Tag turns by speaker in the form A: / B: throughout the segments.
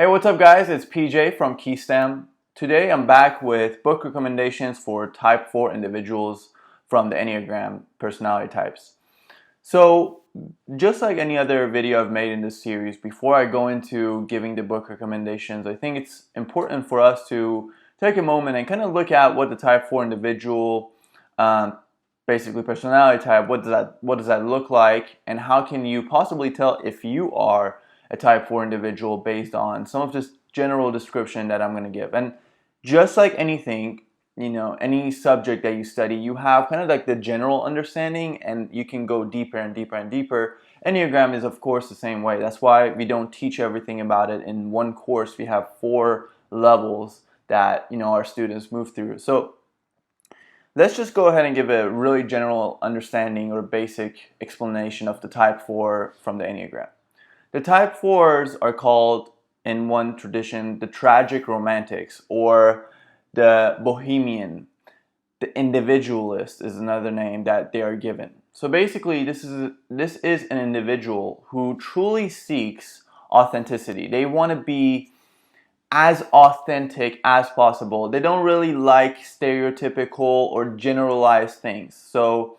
A: Hey, what's up guys? It's PJ from KeyStem. Today I'm back with book recommendations for type 4 individuals from the Enneagram personality types. So, just like any other video I've made in this series, before I go into giving the book recommendations, I think it's important for us to take a moment and kind of look at what the type 4 individual, basically personality type, what does that look like, and how can you possibly tell if you are a type 4 individual based on some of this general description that I'm going to give. And just like anything, any subject that you study, you have kind of like the general understanding and you can go deeper and deeper and deeper. Enneagram is of course the same way. That's why we don't teach everything about it in one course. We have 4 levels that, our students move through. So let's just go ahead and give a really general understanding or basic explanation of the type 4 from the Enneagram. The type 4s are called, in one tradition, the tragic romantics or the bohemian. The individualist is another name that they are given. So basically, this is an individual who truly seeks authenticity. They want to be as authentic as possible. They don't really like stereotypical or generalized things. So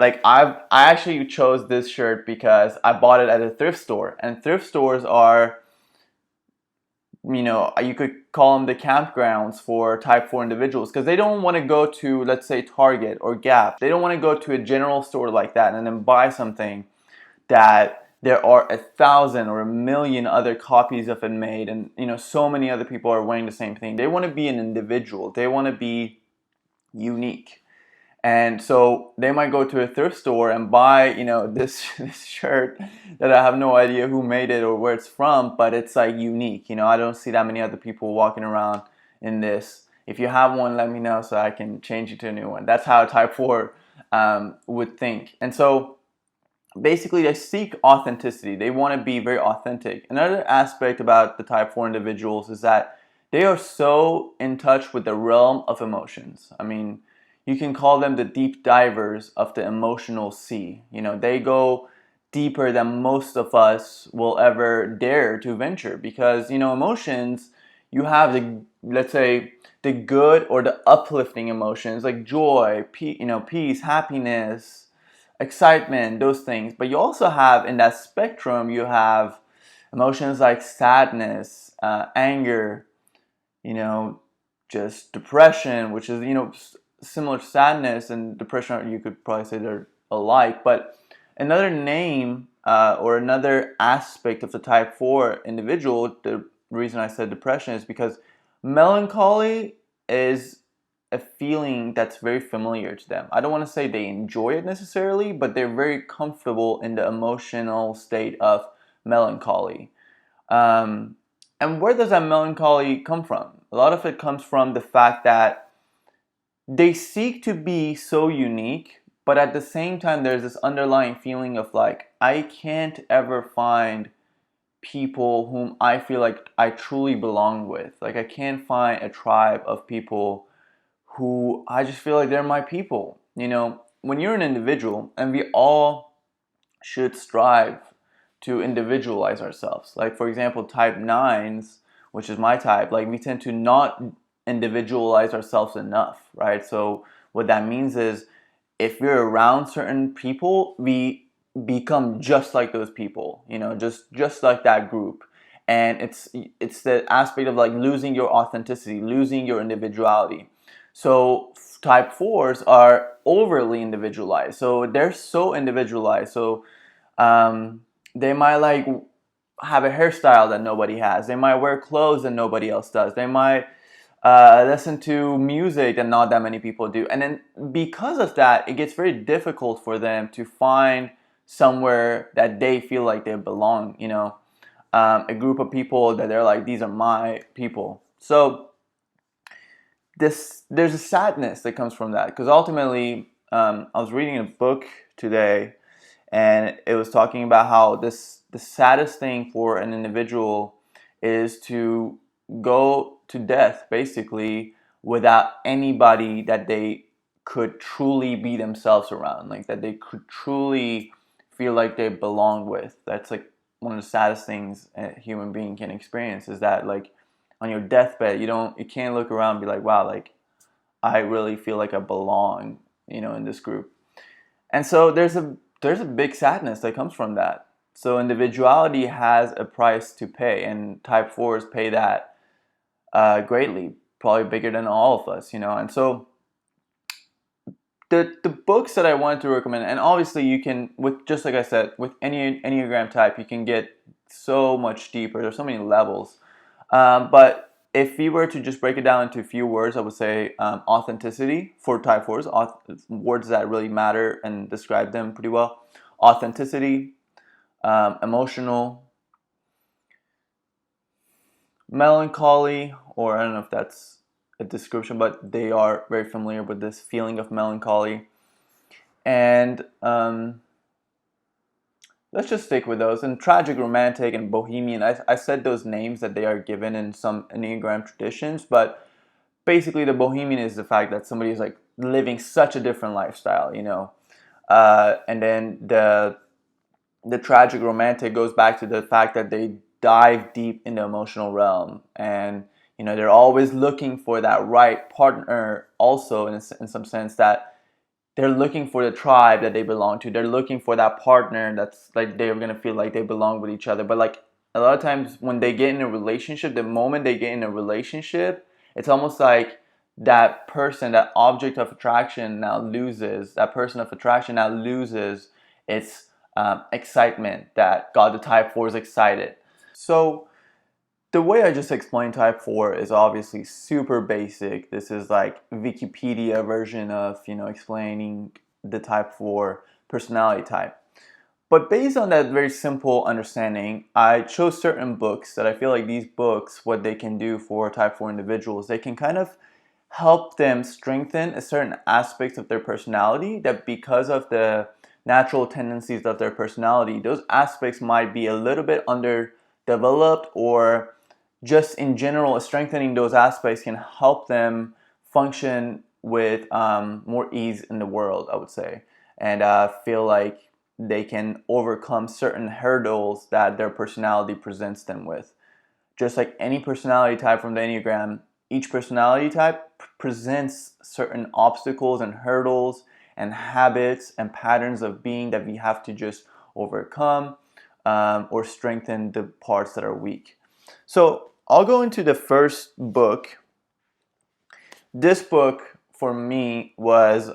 A: I actually chose this shirt because I bought it at a thrift store, and thrift stores are, you could call them the campgrounds for type 4 individuals, because they don't want to go to, let's say, Target or Gap. They don't want to go to a general store like that and then buy something that there are 1,000 or 1,000,000 other copies of it made, and so many other people are wearing the same thing. They want to be an individual. They want to be unique. And so they might go to a thrift store and buy, this shirt that I have no idea who made it or where it's from, but it's like unique. I don't see that many other people walking around in this. If you have one, let me know so I can change it to a new one. That's how type 4 would think. And so basically they seek authenticity. They want to be very authentic. Another aspect about the type 4 individuals is that they are so in touch with the realm of emotions. I mean, you can call them the deep divers of the emotional sea. They go deeper than most of us will ever dare to venture, because, emotions, you have let's say, the good or the uplifting emotions like joy, peace, happiness, excitement, those things. But you also have, in that spectrum, you have emotions like sadness, anger, just depression, which is, similar to sadness and depression. You could probably say they're alike, but another name or another aspect of the type 4 individual, the reason I said depression is because melancholy is a feeling that's very familiar to them. I don't want to say they enjoy it necessarily, but they're very comfortable in the emotional state of melancholy. And where does that melancholy come from? A lot of it comes from the fact that they seek to be so unique, but at the same time, there's this underlying feeling of like, I can't ever find people whom I feel like I truly belong with. Like, I can't find a tribe of people who I just feel like they're my people. When you're an individual, and we all should strive to individualize ourselves. Like, for example, type 9s, which is my type, like, we tend to not individualize ourselves enough, right? So what that means is, if we're around certain people, we become just like those people, just like that group. And it's the aspect of like losing your authenticity, losing your individuality. So type 4s are overly individualized. So they're so individualized. So they might like have a hairstyle that nobody has. They might wear clothes that nobody else does. They might listen to music that not that many people do. And then because of that, it gets very difficult for them to find somewhere that they feel like they belong, a group of people that they're like, these are my people. So there's a sadness that comes from that, because ultimately, I was reading a book today, and it was talking about how the saddest thing for an individual is to go to death basically without anybody that they could truly be themselves around, like that they could truly feel like they belong with. That's like one of the saddest things a human being can experience is that, like, on your deathbed, you can't look around and be like, wow, like, I really feel like I belong, in this group. And so there's a big sadness that comes from that. So individuality has a price to pay, and type 4s pay that greatly, probably bigger than all of us, And so the books that I wanted to recommend, and obviously you can, with just like I said, with any Enneagram type, you can get so much deeper. There's so many levels. But if we were to just break it down into a few words, I would say authenticity for type 4s, words that really matter and describe them pretty well. Authenticity, emotional, melancholy, or I don't know if that's a description, but they are very familiar with this feeling of melancholy. And let's just stick with those. And tragic, romantic, and bohemian, I said those names that they are given in some Enneagram traditions, but basically the bohemian is the fact that somebody is like living such a different lifestyle, and then the tragic romantic goes back to the fact that they dive deep in the emotional realm, and they're always looking for that right partner, also in some sense that they're looking for the tribe that they belong to. They're looking for that partner that's like they're gonna feel like they belong with each other. But like a lot of times when they get in a relationship, the moment they get in a relationship, it's almost like that person, that object of attraction now loses, that person of attraction now loses its excitement that got the type 4s excited. So the way I just explained type 4 is obviously super basic. This is like Wikipedia version of, explaining the type 4 personality type. But based on that very simple understanding, I chose certain books that I feel like these books, what they can do for type 4 individuals, they can kind of help them strengthen a certain aspect of their personality that because of the natural tendencies of their personality, those aspects might be a little bit underdeveloped, or just in general, strengthening those aspects can help them function with more ease in the world, I would say, and feel like they can overcome certain hurdles that their personality presents them with. Just like any personality type from the Enneagram, each personality type presents certain obstacles and hurdles and habits and patterns of being that we have to just overcome, or strengthen the parts that are weak. So I'll go into the first book. This book for me was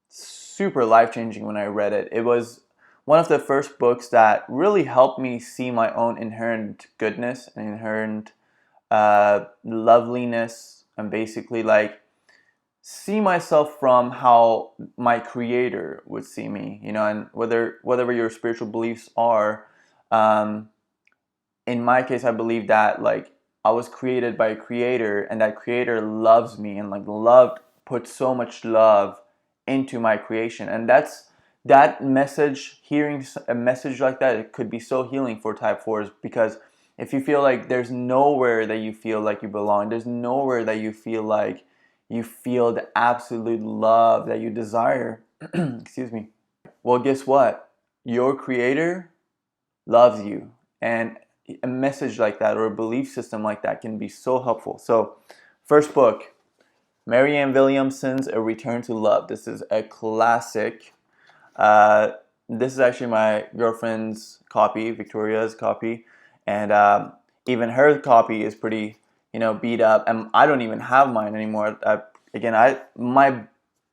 A: super life-changing when I read it. It was one of the first books that really helped me see my own inherent goodness and inherent loveliness, and basically like see myself from how my creator would see me, and whatever your spiritual beliefs are, in my case, I believe that like I was created by a creator, and that creator loves me, and like put so much love into my creation. And that message, hearing a message like that, it could be so healing for type 4s, because if you feel like there's nowhere that you feel like you belong, there's nowhere that you feel like you feel the absolute love that you desire, excuse me. Well, guess what? Your creator loves you. And a message like that, or a belief system like that, can be so helpful. So, first book, Marianne Williamson's A Return to Love. This is a classic. This is actually my girlfriend's copy, Victoria's copy, and even her copy is pretty, beat up. And I don't even have mine anymore. My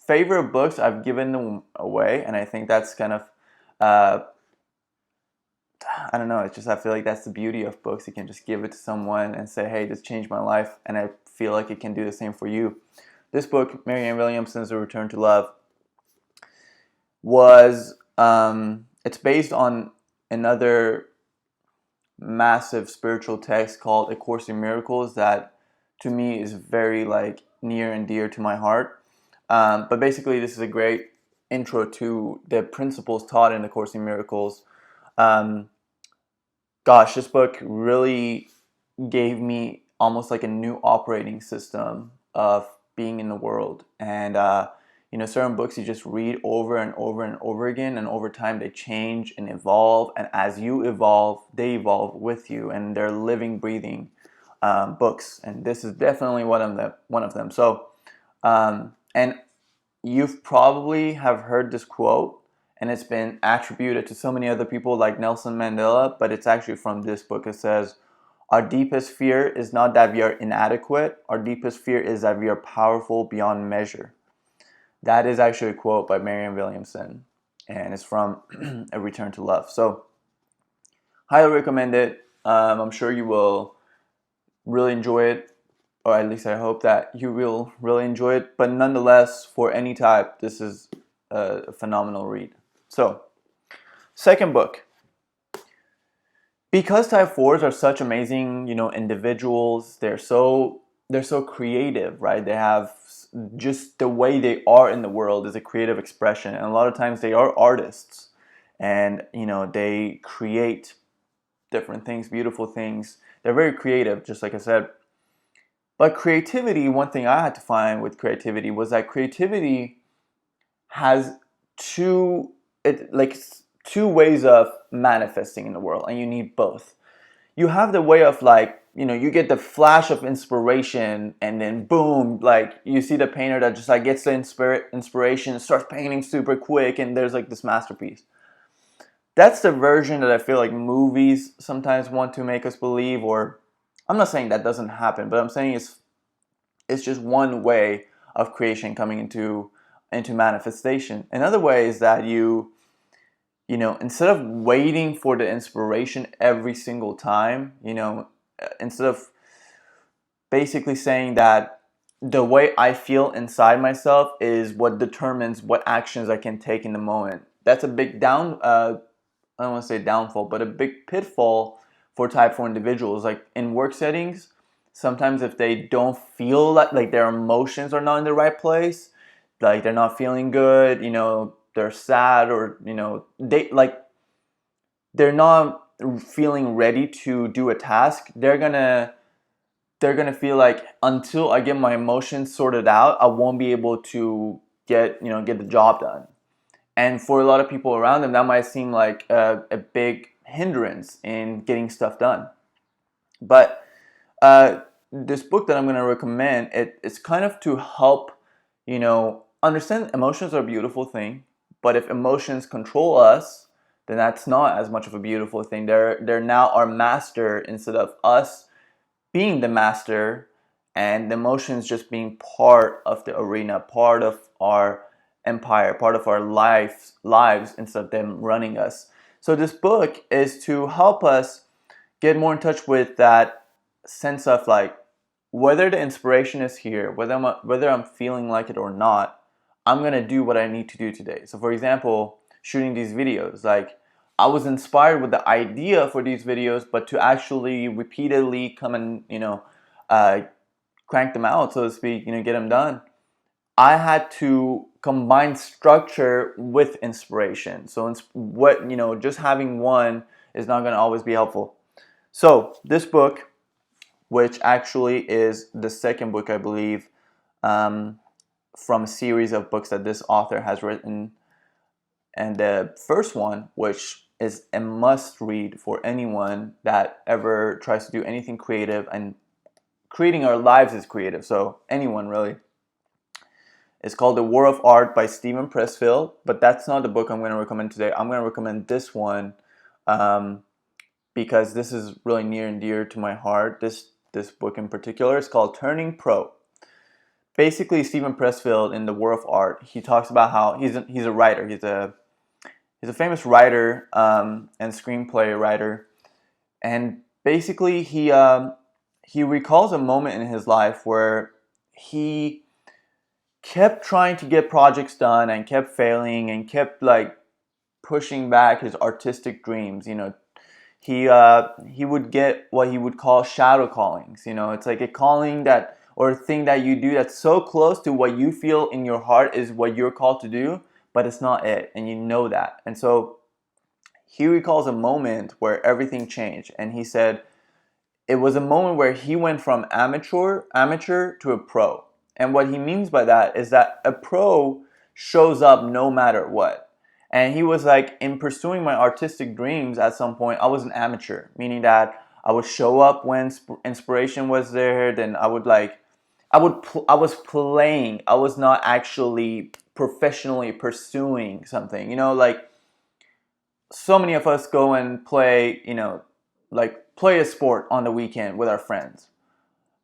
A: favorite books, I've given them away, and I think that's kind of, I don't know. It's just, I feel like that's the beauty of books. You can just give it to someone and say, "Hey, this changed my life," and I feel like it can do the same for you. This book, Marianne Williamson's A Return to Love, was it's based on another massive spiritual text called A Course in Miracles that to me is very like near and dear to my heart. But basically, this is a great intro to the principles taught in A Course in Miracles. This book really gave me almost like a new operating system of being in the world. And certain books you just read over and over and over again, and over time they change and evolve, and as you evolve, they evolve with you, and they're living, breathing books, and this is definitely one of them. So, and you've probably have heard this quote, and it's been attributed to so many other people like Nelson Mandela, but it's actually from this book. It says, "Our deepest fear is not that we are inadequate. Our deepest fear is that we are powerful beyond measure." That is actually a quote by Marianne Williamson, and it's from A Return to Love. So, highly recommend it. I'm sure you will really enjoy it, or at least I hope that you will really enjoy it. But nonetheless, for any type, this is a phenomenal read. So, second book. Because type 4s are such amazing, individuals, they're so creative, right? They have just the way they are in the world is a creative expression, and a lot of times they are artists, and they create different things, beautiful things. They're very creative, just like I said. But creativity, one thing I had to find with creativity was that creativity has two ways of manifesting in the world, and you need both. You have the way of you get the flash of inspiration, and then boom, you see the painter that just gets the inspiration, starts painting super quick, and there's this masterpiece. That's the version that I feel like movies sometimes want to make us believe, or I'm not saying that doesn't happen, but I'm saying it's just one way of creation coming into manifestation. Another way is that instead of waiting for the inspiration every single time, instead of basically saying that the way I feel inside myself is what determines what actions I can take in the moment. That's a big I don't want to say downfall, but a big pitfall for type 4 individuals. Like in work settings, sometimes if they don't feel like their emotions are not in the right place, like they're not feeling good, they're sad, or they're not feeling ready to do a task, they're gonna feel like, until I get my emotions sorted out, I won't be able to get the job done. And for a lot of people around them, that might seem like a big hindrance in getting stuff done. But this book that I'm going to recommend, it's kind of to help, understand emotions are a beautiful thing. But if emotions control us, then that's not as much of a beautiful thing. They're now our master instead of us being the master, and the emotions just being part of the arena, part of our empire, part of our lives instead of them running us. So this book is to help us get more in touch with that sense of whether the inspiration is here, whether I'm feeling like it or not, I'm gonna do what I need to do today. So for example, shooting these videos, I was inspired with the idea for these videos, but to actually repeatedly come and crank them out, so to speak, get them done, I had to combine structure with inspiration. So just having one is not going to always be helpful. So this book, which actually is the second book, I believe, from a series of books that this author has written, and the first one, which is a must read for anyone that ever tries to do anything creative, and creating our lives is creative, so anyone really. It's called The War of Art by Steven Pressfield, but that's not the book I'm going to recommend today. I'm going to recommend this one because this is really near and dear to my heart. This book in particular is called Turning Pro. Basically, Steven Pressfield in The War of Art, he talks about how he's a writer. He's a famous writer and screenplay writer, and basically he recalls a moment in his life where he kept trying to get projects done and kept failing and kept pushing back his artistic dreams. He would get what he would call shadow callings. It's like a calling that, or a thing that you do that's so close to what you feel in your heart is what you're called to do, but it's not it, and you know that. And so he recalls a moment where everything changed, and he said it was a moment where he went from amateur to a pro. And what he means by that is that a pro shows up no matter what. And he was like, in pursuing my artistic dreams, at some point I was an amateur, meaning that I would show up when inspiration was there. Then I would like, I was playing. I was not actually professionally pursuing something. You know, like so many of us go and play, you know, like play a sport on the weekend with our friends,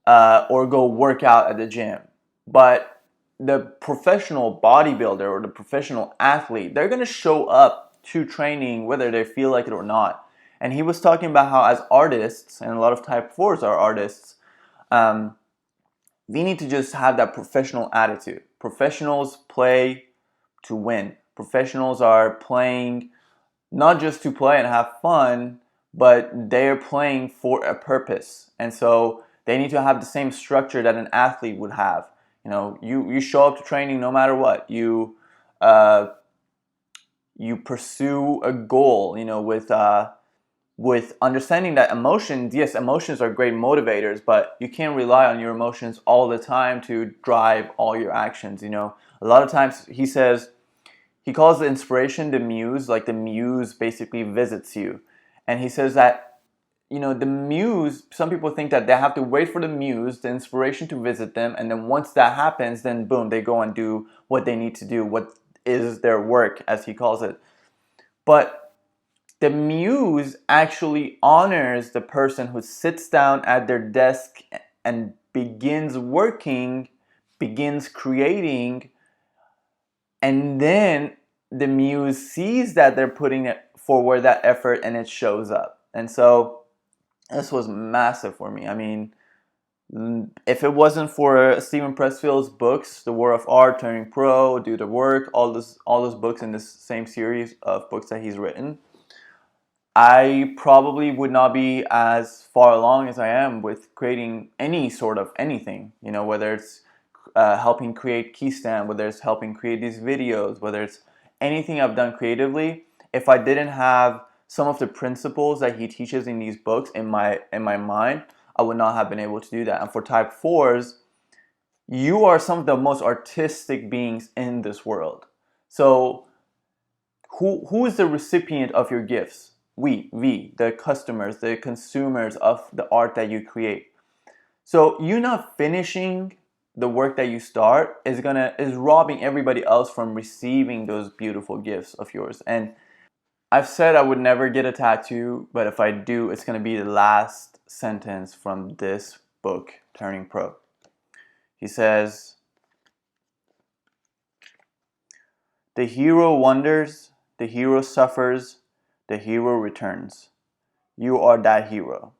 A: or go work out at the gym. But the professional bodybuilder or the professional athlete, they're going to show up to training whether they feel like it or not. And he was talking about how, as artists, and a lot of type 4s are artists, um, we need to just have that professional attitude. Professionals play to win. Professionals are playing not just to play and have fun, but they're playing for a purpose. And so they need to have the same structure that an athlete would have. You know, you show up to training no matter what. You pursue a goal, you know, with understanding that emotions, yes, emotions are great motivators, but you can't rely on your emotions all the time to drive all your actions. You know, a lot of times he calls the inspiration the muse, like the muse basically visits you. And he says that, you know, the muse, some people think that they have to wait for the muse, the inspiration to visit them. And then once that happens, then boom, they go and do what they need to do, what is their work, as he calls it. But the muse actually honors the person who sits down at their desk and begins working, begins creating, and then the muse sees that they're putting it forward, that effort, and it shows up. And so this was massive for me. I mean, if it wasn't for Stephen Pressfield's books, The War of Art, Turning Pro, Do the Work, all those books in this same series of books that he's written, I probably would not be as far along as I am with creating any sort of anything, you know, whether it's helping create Keystand, whether it's helping create these videos, whether it's anything I've done creatively. If I didn't have some of the principles that he teaches in these books in my mind, I would not have been able to do that. And for type 4s, you are some of the most artistic beings in this world. So who is the recipient of your gifts? We, the customers, the consumers of the art that you create. So you not finishing the work that you start is robbing everybody else from receiving those beautiful gifts of yours. And I've said I would never get a tattoo, but if I do, it's gonna be the last sentence from this book, Turning Pro. He says, "The hero wonders, the hero suffers, the hero returns. You are that hero."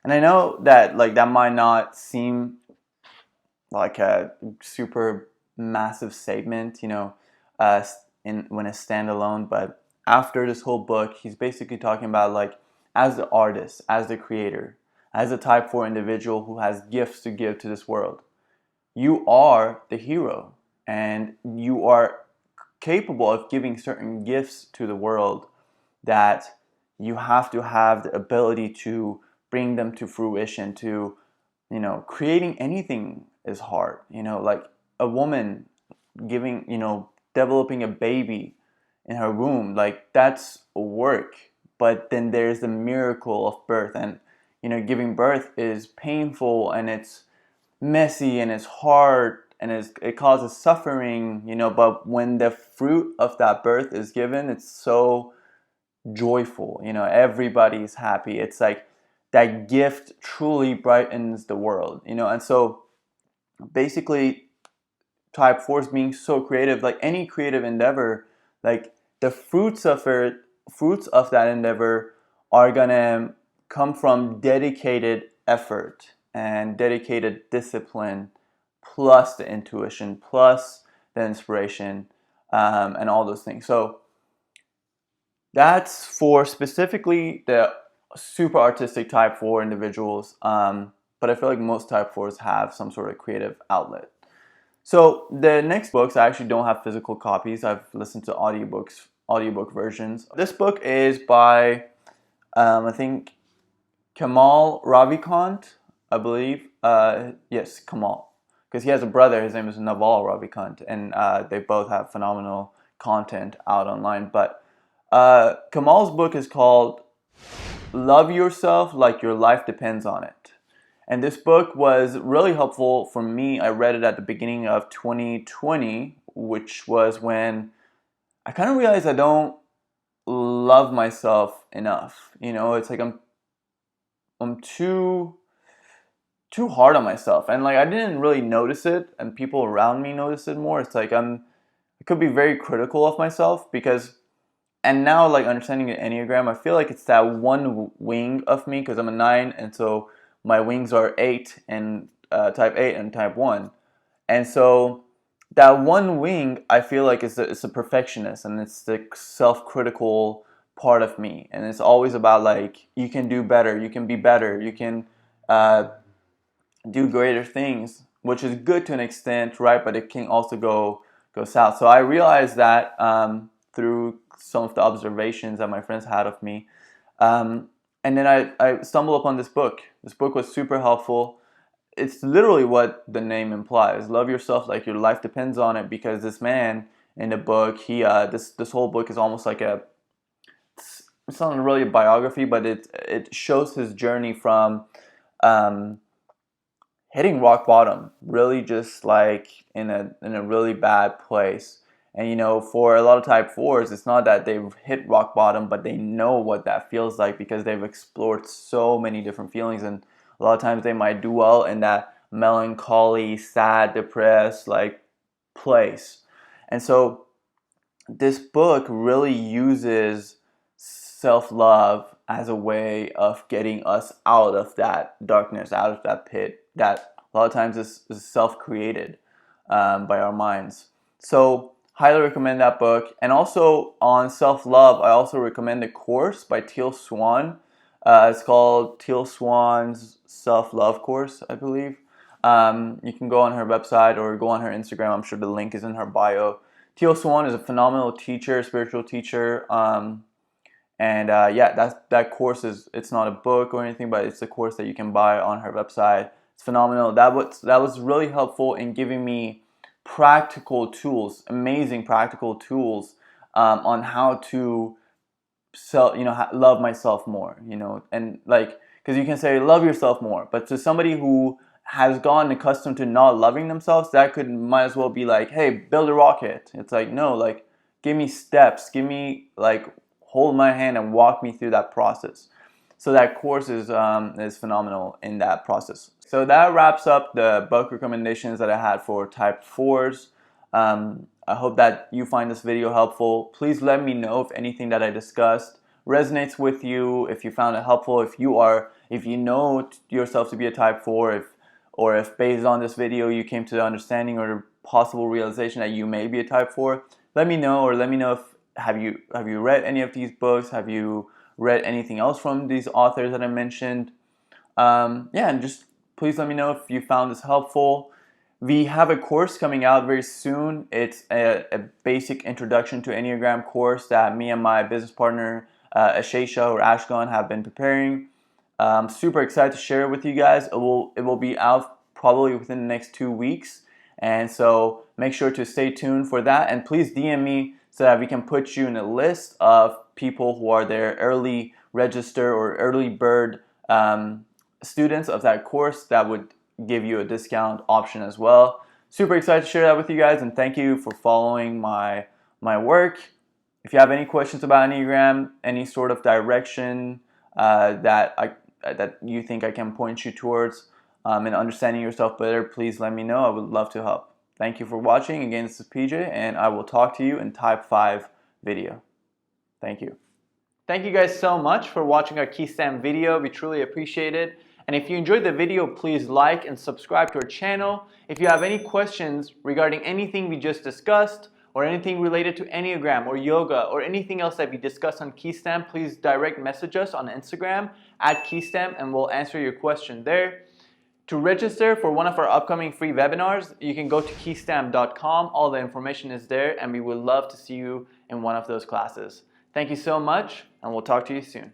A: And I know that that might not seem like a super massive statement, you know, when it's standalone, but after this whole book, he's basically talking about like, as the artist, as the creator, as a type 4 individual who has gifts to give to this world, you are the hero, and you are capable of giving certain gifts to the world that you have to have the ability to bring them to fruition. To, you know, creating anything is hard. You know, like a woman giving, you know, developing a baby in her womb, like that's work. But then there's the miracle of birth, and you know, giving birth is painful and it's messy and it's hard and it causes suffering, you know, but when the fruit of that birth is given, it's so joyful, you know, everybody's happy. It's like that gift truly brightens the world, you know. And so basically type 4s being so creative, like any creative endeavor, like the fruits of that endeavor are gonna come from dedicated effort and dedicated discipline, plus the intuition, plus the inspiration, and all those things. So that's for specifically the super artistic type 4 individuals, but I feel like most type 4s have some sort of creative outlet. So the next books, I actually don't have physical copies. I've listened to audiobook versions. This book is by, I think, Kamal Ravikant, I believe. Yes, Kamal. because he has a brother. His name is Naval Ravikant, and they both have phenomenal content out online. But Kamal's book is called Love Yourself Like Your Life Depends on It. And this book was really helpful for me. I read it at the beginning of 2020, which was when I kind of realized I don't love myself enough. It's like I'm too hard on myself, and like I didn't really notice it, and people around me notice it more. It's like I could be very critical of myself and now, like, understanding the Enneagram, I feel like it's that one wing of me, because I'm a 9, and so my wings are 8 and type 8 and type 1. And so that one wing, I feel like it's a perfectionist, and it's the self-critical part of me. And it's always about, like, you can do better, you can be better, you can do greater things, which is good to an extent, right? But it can also go south. So I realized that through some of the observations that my friends had of me. And then I stumbled upon this book. This book was super helpful. It's literally what the name implies. Love yourself like your life depends on it, because this man in the book, this whole book is almost like it's not really a biography, but it shows his journey from hitting rock bottom, really just like in a really bad place. And for a lot of type 4s, it's not that they've hit rock bottom, but they know what that feels like because they've explored so many different feelings. And a lot of times they might dwell in that melancholy, sad, depressed like place. And so this book really uses self-love as a way of getting us out of that darkness, out of that pit that a lot of times is self-created by our minds. So highly recommend that book. And also on self-love, I also recommend the course by Teal Swan. It's called Teal Swan's Self-Love Course, I believe. You can go on her website or go on her Instagram. I'm sure the link is in her bio. Teal Swan is a phenomenal teacher, spiritual teacher. Yeah, that course it's not a book or anything, but it's a course that you can buy on her website. It's phenomenal. That was really helpful in giving me practical tools, amazing practical tools on how to love myself more, and like, because you can say love yourself more, but to somebody who has gotten accustomed to not loving themselves, that might as well be like, hey, build a rocket. It's like, no, like, give me steps, give me, like, hold my hand and walk me through that process. So that course is phenomenal in that process. So that wraps up the book recommendations that I had for type 4s. I hope that you find this video helpful. Please let me know if anything that I discussed resonates with you, if you found it helpful, if you know yourself to be a type 4, or if based on this video you came to the understanding or the possible realization that you may be a type 4. Let me know, or let me know if have you read any of these books? Have you read anything else from these authors that I mentioned? And just please let me know if you found this helpful. We have a course coming out very soon. It's a basic introduction to Enneagram course that me and my business partner Ashesha or Ashgon have been preparing. I'm super excited to share it with you guys. It will be out probably within the next 2 weeks, and so make sure to stay tuned for that. And please DM me so that we can put you in a list of people who are their early register or early bird students of that course. That would give you a discount option as well. Super excited to share that with you guys, and thank you for following my work. If you have any questions about Enneagram, any sort of direction that you think I can point you towards in understanding yourself better, please let me know. I would love to help. Thank you for watching. Again, this is PJ, and I will talk to you in Type 5 video. Thank you. Thank you guys so much for watching our key stamp video. We truly appreciate it. And if you enjoyed the video, please like and subscribe to our channel. If you have any questions regarding anything we just discussed, or anything related to Enneagram or yoga or anything else that we discussed on Keystamp, please direct message us on Instagram @Keystamp, and we'll answer your question there. To register for one of our upcoming free webinars, you can go to keystamp.com. All the information is there, and we would love to see you in one of those classes. Thank you so much, and we'll talk to you soon.